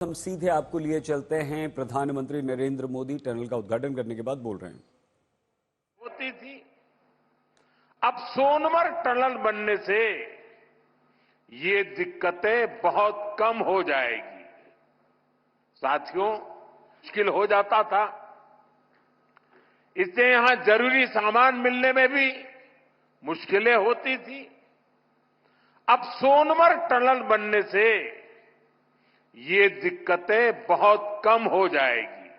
हम सीधे आपको लिए चलते हैं। प्रधानमंत्री नरेंद्र मोदी टनल का उद्घाटन करने के बाद बोल रहे हैं। होती थी, अब सोनमर्ग टनल बनने से ये दिक्कतें बहुत कम हो जाएगी। साथियों, मुश्किल हो जाता था, इससे यहां जरूरी सामान मिलने में भी मुश्किलें होती थी। अब सोनमर्ग टनल बनने से ये दिक्कतें बहुत कम हो जाएगी।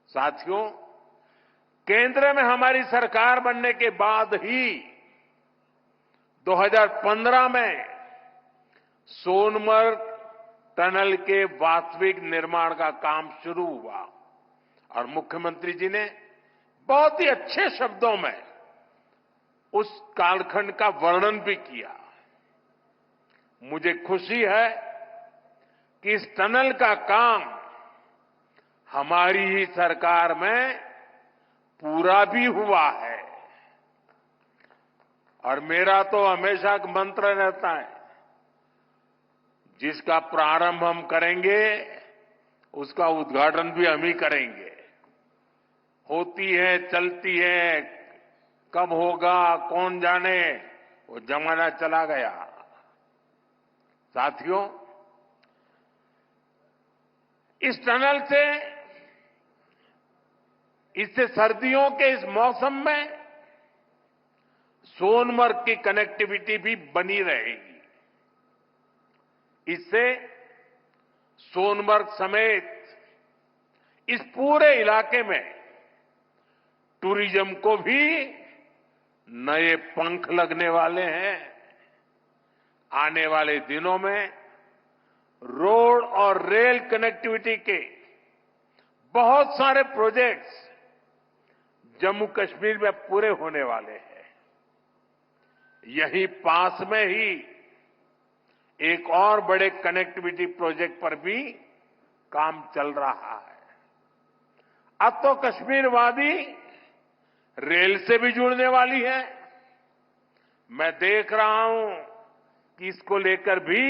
साथियों, केंद्र में हमारी सरकार बनने के बाद ही 2015 में सोनमर्ग टनल के वास्तविक निर्माण का काम शुरू हुआ और मुख्यमंत्री जी ने बहुत ही अच्छे शब्दों में उस कालखंड का वर्णन भी किया। मुझे खुशी है कि इस टनल का काम हमारी ही सरकार में पूरा भी हुआ है। और मेरा तो हमेशा एक मंत्र रहता है, जिसका प्रारंभ हम करेंगे उसका उद्घाटन भी हम ही करेंगे। होती है, चलती है, कब होगा कौन जाने, वो जमाना चला गया। साथियों, इस टनल से इससे सर्दियों के इस मौसम में सोनमर्ग की कनेक्टिविटी भी बनी रहेगी। इससे सोनमर्ग समेत इस पूरे इलाके में टूरिज्म को भी नए पंख लगने वाले हैं। आने वाले दिनों में रोड और रेल कनेक्टिविटी के बहुत सारे प्रोजेक्ट्स जम्मू कश्मीर में पूरे होने वाले हैं। यहीं पास में ही एक और बड़े कनेक्टिविटी प्रोजेक्ट पर भी काम चल रहा है। अब तो कश्मीर वादी रेल से भी जुड़ने वाली है। मैं देख रहा हूं कि इसको लेकर भी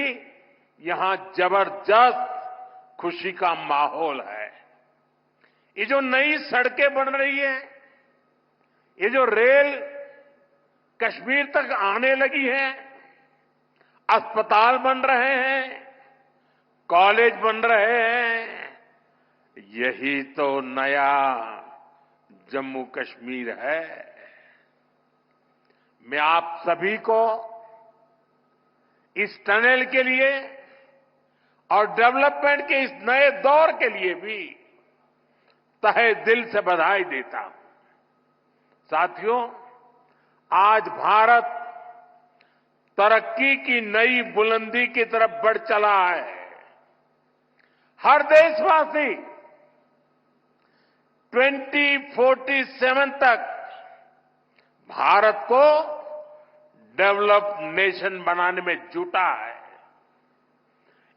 यहां जबरदस्त खुशी का माहौल है। ये जो नई सड़कें बन रही है, ये जो रेल कश्मीर तक आने लगी है, अस्पताल बन रहे हैं, कॉलेज बन रहे हैं, यही तो नया जम्मू कश्मीर है। मैं आप सभी को इस टनल के लिए और डेवलपमेंट के इस नए दौर के लिए भी तहे दिल से बधाई देता हूं। साथियों, आज भारत तरक्की की नई बुलंदी की तरफ बढ़ चला है। हर देशवासी 2047 तक भारत को डेवलप्ड नेशन बनाने में जुटा है।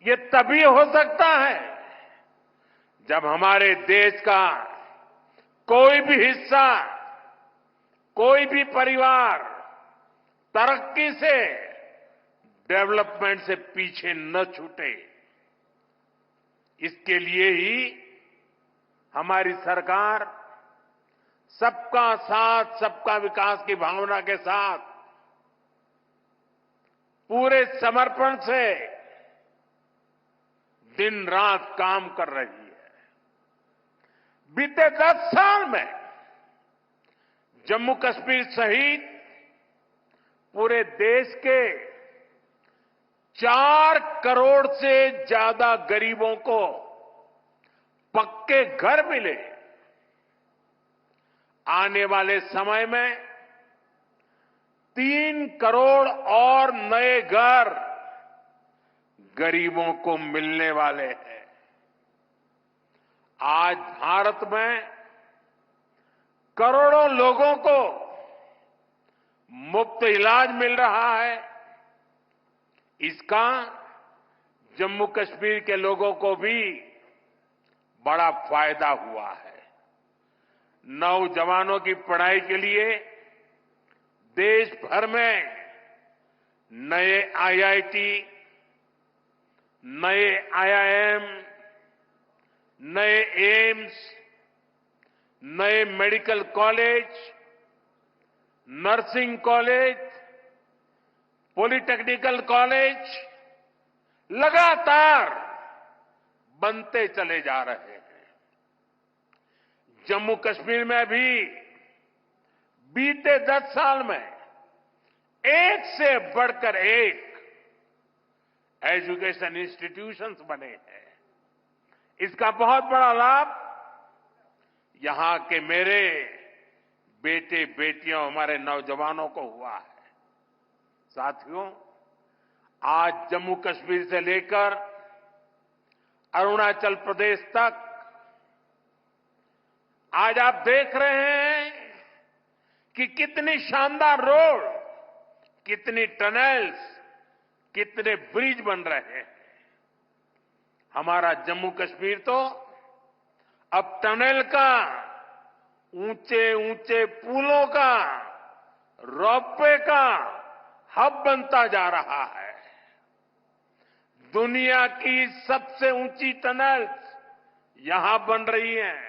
ये तभी हो सकता है जब हमारे देश का कोई भी हिस्सा, कोई भी परिवार तरक्की से, डेवलपमेंट से पीछे न छूटे। इसके लिए ही हमारी सरकार सबका साथ सबका विकास की भावना के साथ पूरे समर्पण से दिन रात काम कर रही है। बीते 10 साल में जम्मू कश्मीर सहित पूरे देश के 4 करोड़ से ज्यादा गरीबों को पक्के घर मिले। आने वाले समय में 3 करोड़ और नए घर गरीबों को मिलने वाले हैं। आज भारत में करोड़ों लोगों को मुफ्त इलाज मिल रहा है। इसका जम्मू कश्मीर के लोगों को भी बड़ा फायदा हुआ है। नौजवानों की पढ़ाई के लिए देश भर में नए आईआईटी, नए आईआईएम, नए एम्स, नए medical college, nursing college, polytechnical college लगातार बनते चले जा रहे हैं। जम्मू कश्मीर में भी बीते 10 साल में एक से बढ़कर एक एजुकेशन इंस्टीट्यूशंस बने हैं। इसका बहुत बड़ा लाभ यहां के मेरे बेटे बेटियों, हमारे नौजवानों को हुआ है। साथियों, आज जम्मू कश्मीर से लेकर अरुणाचल प्रदेश तक आज आप देख रहे हैं कि कितनी शानदार रोड, कितनी टनल्स, कितने ब्रिज बन रहे हैं। हमारा जम्मू कश्मीर तो अब टनल का, ऊंचे ऊंचे पुलों का, रोपवे का हब बनता जा रहा है। दुनिया की सबसे ऊंची टनल्स यहां बन रही हैं।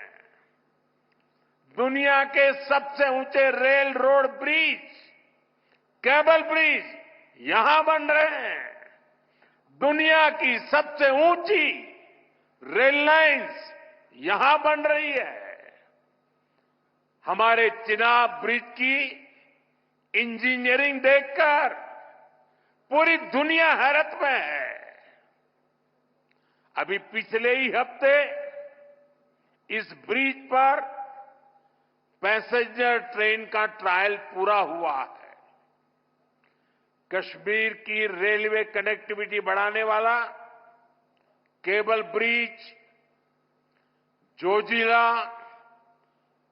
दुनिया के सबसे ऊंचे rail road bridge, cable bridge यहां बन रहे हैं। दुनिया की सबसे ऊंची रेल लाइंस यहां बन रही है। हमारे चिनाब ब्रिज की इंजीनियरिंग देखकर पूरी दुनिया हैरत में है। अभी पिछले ही हफ्ते इस ब्रिज पर पैसेंजर ट्रेन का ट्रायल पूरा हुआ है। कश्मीर की रेलवे कनेक्टिविटी बढ़ाने वाला केबल ब्रिज, जोजिला,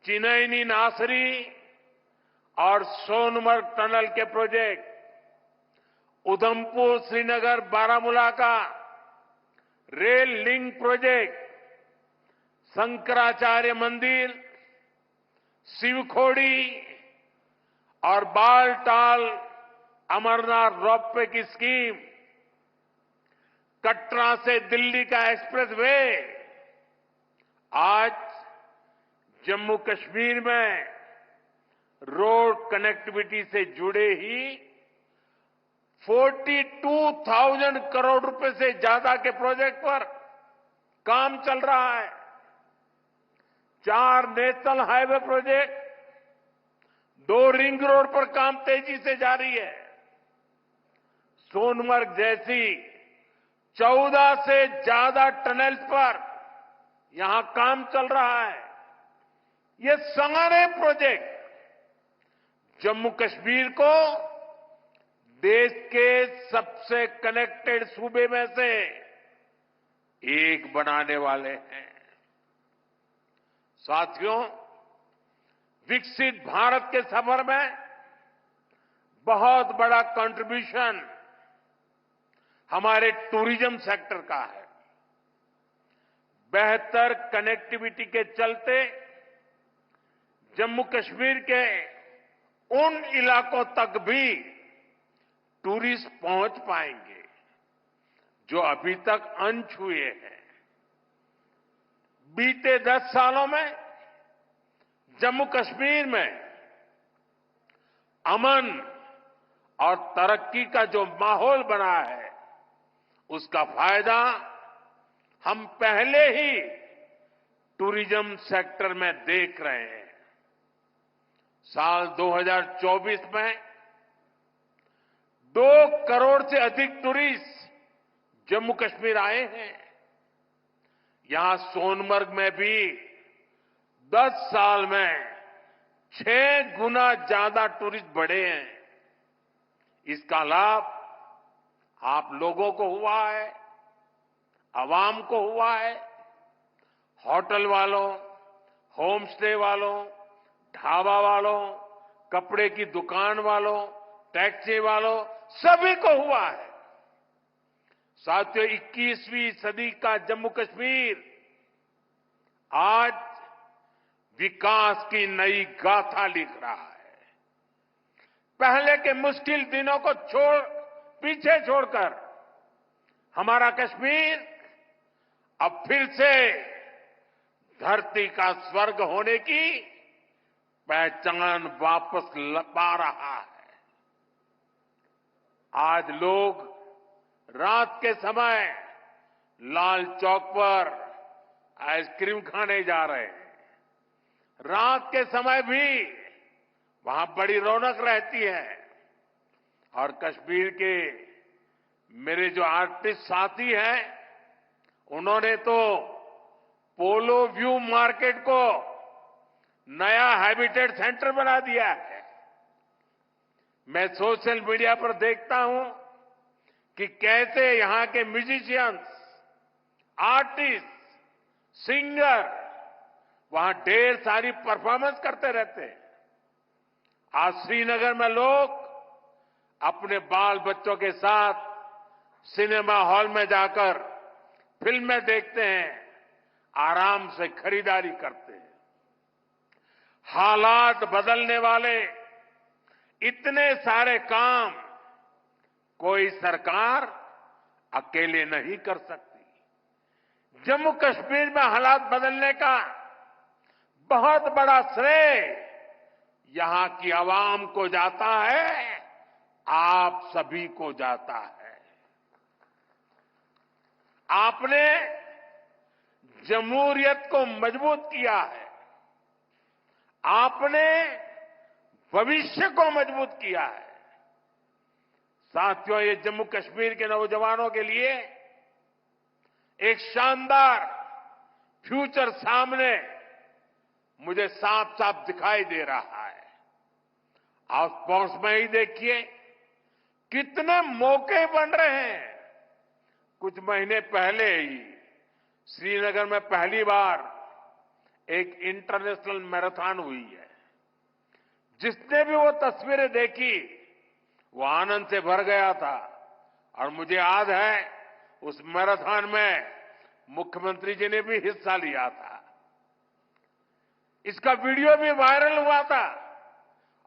चिनैनी नासरी और सोनमर्ग टनल के प्रोजेक्ट, उधमपुर श्रीनगर बारामूला का रेल लिंक प्रोजेक्ट, शंकराचार्य मंदिर, शिवखोड़ी और बालटाल अमरनाथ रोपवे की स्कीम, कटरा से दिल्ली का एक्सप्रेसवे, आज जम्मू कश्मीर में रोड कनेक्टिविटी से जुड़े ही 42,000 करोड़ रुपए से ज्यादा के प्रोजेक्ट पर काम चल रहा है। 4 national highway project, 2 ring road पर काम तेजी से जारी है। सोनमर्ग जैसी 14 से ज्यादा टनल्स पर यहां काम चल रहा है। ये सारे प्रोजेक्ट जम्मू कश्मीर को देश के सबसे कनेक्टेड सूबे में से एक बनाने वाले हैं। साथियों, विकसित भारत के सफर में बहुत बड़ा कंट्रीब्यूशन हमारे टूरिज्म सेक्टर का है। बेहतर कनेक्टिविटी के चलते जम्मू कश्मीर के उन इलाकों तक भी टूरिस्ट पहुंच पाएंगे जो अभी तक अनछुए हैं। बीते 10 सालों में जम्मू कश्मीर में अमन और तरक्की का जो माहौल बना है, उसका फायदा हम पहले ही टूरिज्म सेक्टर में देख रहे हैं। साल 2024 में 2 करोड़ से अधिक टूरिस्ट जम्मू कश्मीर आए हैं। यहां सोनमर्ग में भी 10 साल में 6 गुना ज्यादा टूरिस्ट बढ़े हैं। इसका लाभ आप लोगों को हुआ है, आवाम को हुआ है। होटल वालों, होम स्टे वालों, ढाबा वालों, कपड़े की दुकान वालों, टैक्सी वालों, सभी को हुआ है। साथियों, 21वीं सदी का जम्मू कश्मीर आज विकास की नई गाथा लिख रहा है। पहले के मुश्किल दिनों को पीछे छोड़कर हमारा कश्मीर अब फिर से धरती का स्वर्ग होने की पहचान वापस पा रहा है। आज लोग रात के समय लाल चौक पर आइसक्रीम खाने जा रहे हैं। रात के समय भी वहां बड़ी रौनक रहती है। और कश्मीर के मेरे जो आर्टिस्ट साथी हैं, उन्होंने तो पोलो व्यू मार्केट को नया हैबिटेट सेंटर बना दिया है। मैं सोशल मीडिया पर देखता हूं कि कैसे यहां के म्यूजिशियंस, आर्टिस्ट, सिंगर वहां ढेर सारी परफॉर्मेंस करते रहते हैं। आज श्रीनगर में लोग अपने बाल बच्चों के साथ सिनेमा हॉल में जाकर फिल्में देखते हैं, आराम से खरीदारी करते हैं। हालात बदलने वाले इतने सारे काम कोई सरकार अकेले नहीं कर सकती। जम्मू कश्मीर में हालात बदलने का बहुत बड़ा श्रेय यहां की आवाम को जाता है, आप सभी को जाता है। आपने जमहूरियत को मजबूत किया है, आपने भविष्य को मजबूत किया है। साथियों, ये जम्मू कश्मीर के नौजवानों के लिए एक शानदार फ्यूचर सामने मुझे साफ साफ दिखाई दे रहा है। आप स्पोर्ट्स में ही देखिए कितने मौके बन रहे हैं। कुछ महीने पहले ही श्रीनगर में पहली बार एक इंटरनेशनल मैराथन हुई है। जिसने भी वो तस्वीरें देखी वो आनंद से भर गया था। और मुझे याद है उस मैराथन में मुख्यमंत्री जी ने भी हिस्सा लिया था। इसका वीडियो भी वायरल हुआ था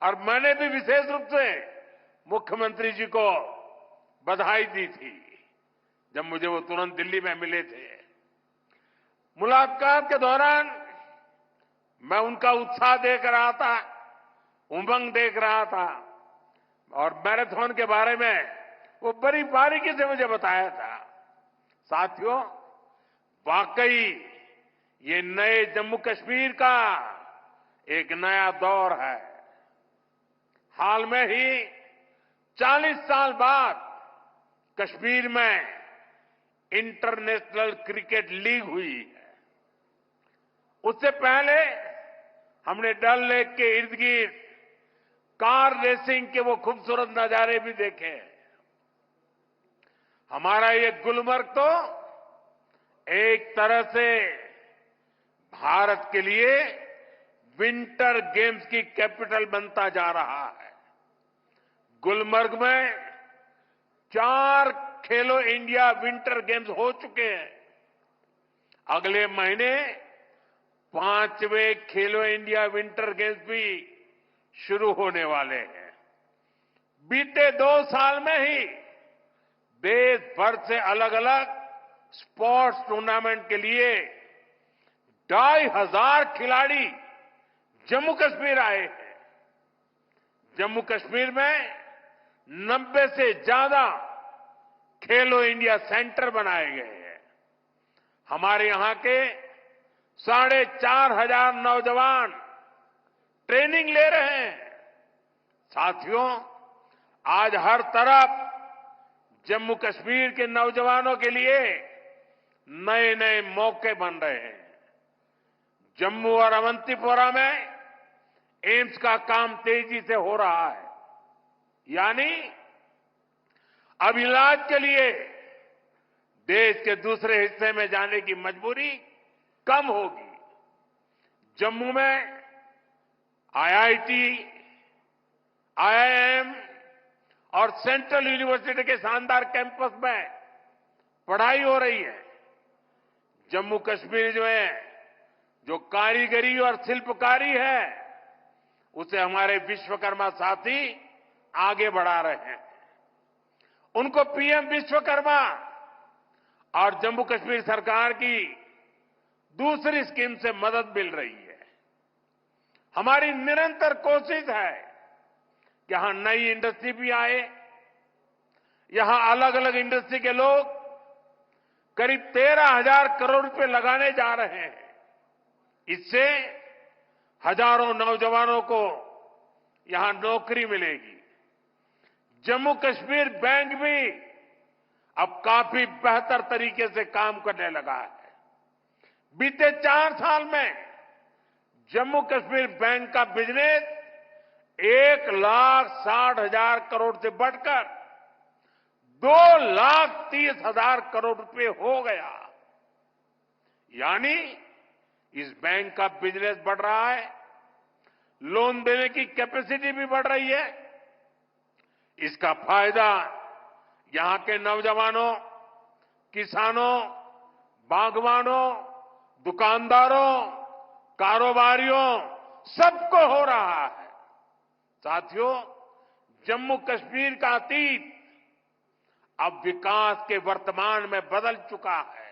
और मैंने भी विशेष रूप से मुख्यमंत्री जी को बधाई दी थी जब मुझे वो तुरंत दिल्ली में मिले थे। मुलाकात के दौरान मैं उनका उत्साह देख रहा था, उमंग देख रहा था और मैराथन के बारे में वो बड़ी बारीकी से मुझे बताया था। साथियों, वाकई ये नए जम्मू कश्मीर का एक नया दौर है। हाल में ही 40 साल बाद कश्मीर में इंटरनेशनल क्रिकेट लीग हुई है। उससे पहले हमने डल लेक के इर्द गिर्द कार रेसिंग के वो खूबसूरत नजारे भी देखे। हमारा ये गुलमर्ग तो एक तरह से भारत के लिए विंटर गेम्स की कैपिटल बनता जा रहा है। गुलमर्ग में 4 खेलो इंडिया विंटर गेम्स हो चुके हैं। अगले महीने 5वें खेलो इंडिया विंटर गेम्स भी शुरू होने वाले हैं। बीते 2 साल में ही देश भर से अलग अलग स्पोर्ट्स टूर्नामेंट के लिए 2,500 खिलाड़ी जम्मू कश्मीर आए हैं। जम्मू कश्मीर में 90 से ज्यादा खेलो इंडिया सेंटर बनाए गए हैं। हमारे यहां के 4,500 नौजवान ट्रेनिंग ले रहे हैं। साथियों, आज हर तरफ जम्मू कश्मीर के नौजवानों के लिए नए नए मौके बन रहे हैं। जम्मू और अवंतीपोरा में एम्स का काम तेजी से हो रहा है, यानी अब इलाज के लिए देश के दूसरे हिस्से में जाने की मजबूरी कम होगी। जम्मू में आईआईटी, आईआईएम और सेंट्रल यूनिवर्सिटी के शानदार कैंपस में पढ़ाई हो रही है। जम्मू कश्मीर में जो कारीगरी और शिल्पकारी है उसे हमारे विश्वकर्मा साथी आगे बढ़ा रहे हैं। उनको पीएम विश्वकर्मा और जम्मू कश्मीर सरकार की दूसरी स्कीम से मदद मिल रही है। हमारी निरंतर कोशिश है कि यहां नई इंडस्ट्री भी आए। यहां अलग अलग इंडस्ट्री के लोग करीब 13,000 करोड़ रुपए लगाने जा रहे हैं। इससे हजारों नौजवानों को यहां नौकरी मिलेगी। जम्मू कश्मीर बैंक भी अब काफी बेहतर तरीके से काम करने लगा है। बीते 4 साल में जम्मू कश्मीर बैंक का बिजनेस 1,60,000 करोड़ से बढ़कर 2,30,000 करोड़ रुपए हो गया। यानी इस बैंक का बिजनेस बढ़ रहा है, लोन देने की कैपेसिटी भी बढ़ रही है। इसका फायदा यहां के नौजवानों, किसानों, बागवानों, दुकानदारों, कारोबारियों सबको हो रहा है। साथियों, जम्मू कश्मीर का अतीत अब विकास के वर्तमान में बदल चुका है।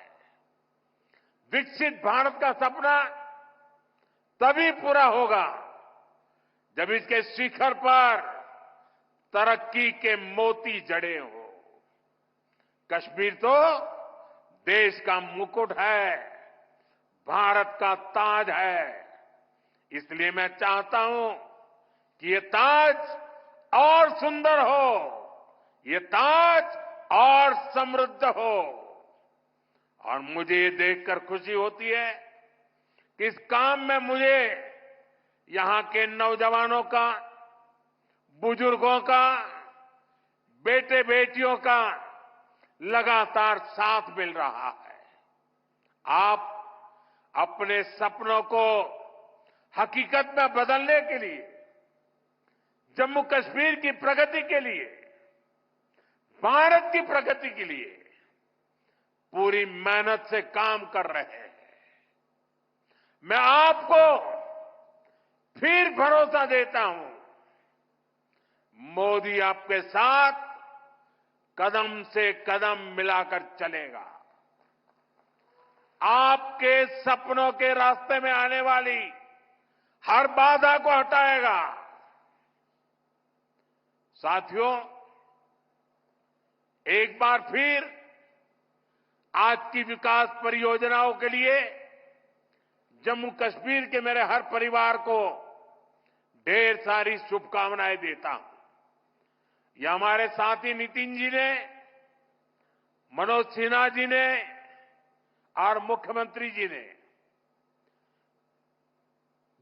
विकसित भारत का सपना तभी पूरा होगा जब इसके शिखर पर तरक्की के मोती जड़े हो। कश्मीर तो देश का मुकुट है, भारत का ताज है। इसलिए मैं चाहता हूं कि ये ताज और सुंदर हो, ये ताज और समृद्ध हो। और मुझे ये देखकर खुशी होती है कि इस काम में मुझे यहां के नौजवानों का, बुजुर्गों का, बेटे बेटियों का लगातार साथ मिल रहा है। आप अपने सपनों को हकीकत में बदलने के लिए, जम्मू कश्मीर की प्रगति के लिए, भारत की प्रगति के लिए पूरी मेहनत से काम कर रहे हैं। मैं आपको फिर भरोसा देता हूं, मोदी आपके साथ कदम से कदम मिलाकर चलेगा। आपके सपनों के रास्ते में आने वाली हर बाधा को हटाएगा। साथियों, एक बार फिर आज की विकास परियोजनाओं के लिए जम्मू कश्मीर के मेरे हर परिवार को ढेर सारी शुभकामनाएं देता हूं। ये हमारे साथी नितिन जी ने, मनोज सिन्हा जी ने और मुख्यमंत्री जी ने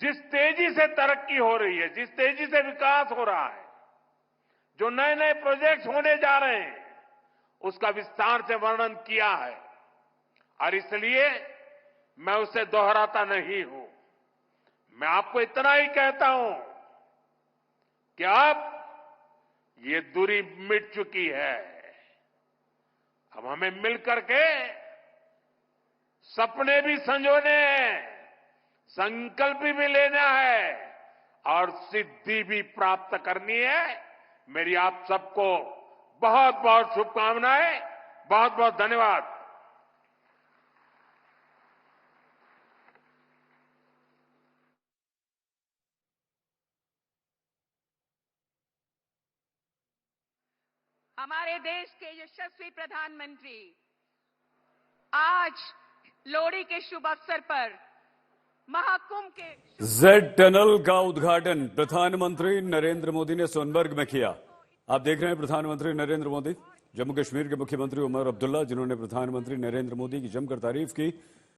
जिस तेजी से तरक्की हो रही है, जिस तेजी से विकास हो रहा है, जो नए नए प्रोजेक्ट होने जा रहे हैं, उसका विस्तार से वर्णन किया है। और इसलिए मैं उसे दोहराता नहीं हूं। मैं आपको इतना ही कहता हूं कि अब ये दूरी मिट चुकी है। अब हमें मिलकर के सपने भी संजोने हैं, संकल्प भी लेना है और सिद्धि भी प्राप्त करनी है। मेरी आप सबको बहुत बहुत शुभकामनाएं, बहुत बहुत धन्यवाद। हमारे देश के यशस्वी प्रधानमंत्री आज लोहड़ी के शुभ अवसर पर महाकुंभ के जेड टनल का उद्घाटन प्रधानमंत्री नरेंद्र मोदी ने सोनबर्ग में किया। आप देख रहे हैं प्रधानमंत्री नरेंद्र मोदी, जम्मू कश्मीर के मुख्यमंत्री उमर अब्दुल्ला, जिन्होंने प्रधानमंत्री नरेंद्र मोदी की जमकर तारीफ की।